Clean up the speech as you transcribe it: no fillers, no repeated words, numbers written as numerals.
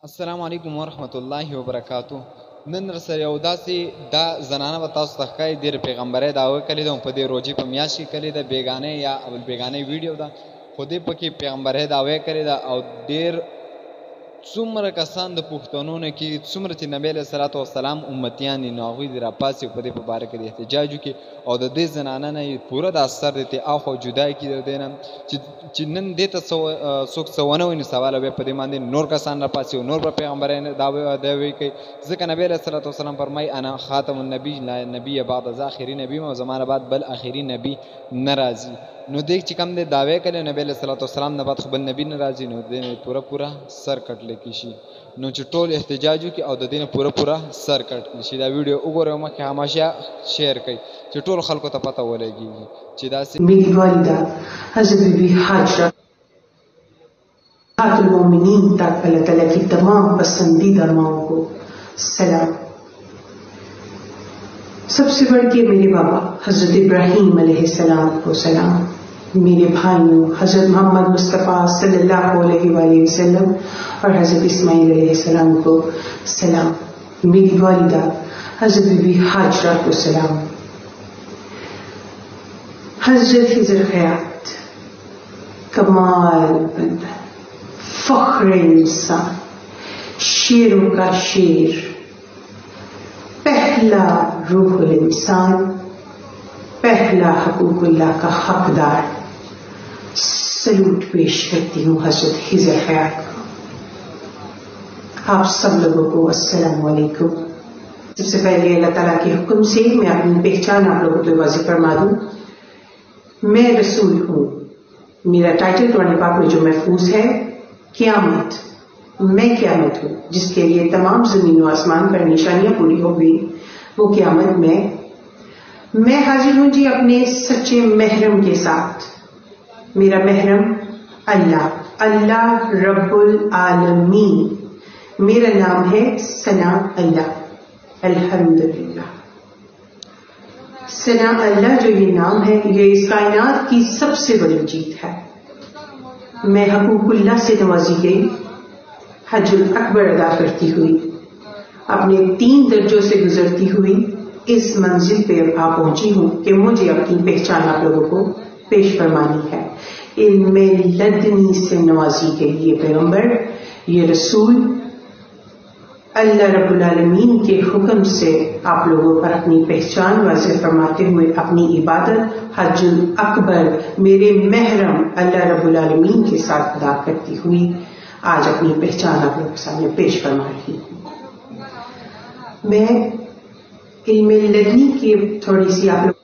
السلام علیکم ورحمۃ اللہ وبرکاتہ. نن سره یو داسې دا زنانه به تاسو ته ښکاري ډېر پیغمبرۍ دعوه کړې ده په دې روژې په میاشت کې کړې ده. بیګانۍ یا بیګانۍ ویډیو ده خو دې پکې پیغمبرۍ دعوه کړې ده او ډېر څومره کسان د پښتنو نه کې څومره چې نبی علیه صلات وسلام امتیان دي نو هغوی دې راپاڅي په دې په باره کې د احتجاج وکړي او د دې زنانه نه پوره دا اثر دی ته اخوا جدا کړي د دې نه چې نن دې ته څوک څه ونه وایي نو سوال بیا په دې باندې نور کسان راپاڅي او نور به پیغمبرۍ دعوې کوي ځکه نبی علیه صلات وسلام فرمایي انا خاتم النبی لا نبی بعد از آخري نبی او زمانه بعد بل آخري نبی نه راځي. نو دیکھ چې کم دې دعوی کړي نبی علیه صلات وسلام نه بعد خو بل نبی نه راځي نو دې پوره سر کټلی کشي نو چې ټول احتجاج وکړي او د دې نه پوره سر کټ کشي. دا ویډیو وګورئ او مخکې هماشه شیر کړئ چې ټول خلکو ته پته ولګېږي چې داسې میری والدہ حضرت بی بی حاجرہ امہات المومنین تک اللہ تعالیٰ کی تمام پسندیدہ ماؤں کو سلام. سب سے بڑھ کے میرے بابا حضرت ابراہیم علیہ السلام کو سلام. میرے بھائیوں حضرت محمد مصطفیٰ صلی اللہ علیہ وآلہ وسلم اور حضرت اسماعیل علیہ السلام کو سلام. میری والدہ حضرت بی بی حاجرہ کو سلام. حضرت خضر حیات کمال بندہ، فخر انسان، شیروں کا شیر، پہلا روح الانسان، پہلا حقوق اللہ کا حقدار. سلوٹ پیش کرتی ہوں حضرت خضر حیات کو. آپ سب لوگوں کو السلام علیکم. سب سے پہلے اللہ تعالیٰ کے حکم سے میں اپنی پہچان آپ لوگوں کو واضح فرما دوں. میں رسول ہوں. میرا ٹائٹل قرآن پاک میں جو محفوظ ہے قیامت. میں قیامت ہوں جس کے لیے تمام زمین و آسمان پر نشانیاں پوری ہو گئی. وہ قیامت میں حاضر ہوں جی اپنے سچے محرم کے ساتھ. میرا محرم اللہ رب العالمین. میرا نام ہے ثنا اللہ. الحمدللہ. ثنا اللہ جو یہ نام ہے یہ اس کائنات کی سب سے بڑی جیت ہے. میں حقوق اللہ سے نوازی گئی. حج الاکبر ادا کرتی ہوئی اپنے 3 درجوں سے گزرتی ہوئی اس منزل پہ آ پہنچی ہوں کہ مجھے اپنی پہچان آپ لوگوں کو پیش فرمانی ہے. علم لدنی سے نوازی گئی یہ پیغمبر، یہ رسول اللہ رب العالمین کے حکم سے آپ لوگوں پر اپنی پہچان واضح فرماتے ہوئے اپنی عبادت حج الاکبر میرے محرم اللہ رب العالمین کے ساتھ ادا کرتی ہوئی آج اپنی پہچان آپ لوگوں کے سامنے پیش فرما رہی ہوں. میں علم لدنی کی تھوڑی سی آپ لوگ